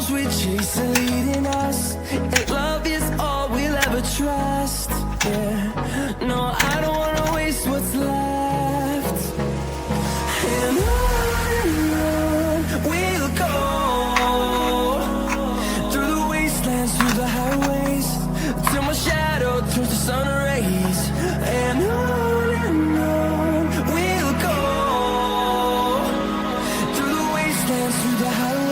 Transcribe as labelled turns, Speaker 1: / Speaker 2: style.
Speaker 1: storms we chase are leading us, and love is all we'll ever trust. Yeah, no, I don't wanna waste what's left. And on we'll go, through the wastelands, through the highways, till my shadow turns to sun rays. And on we'll go, through the wastelands, through the highways.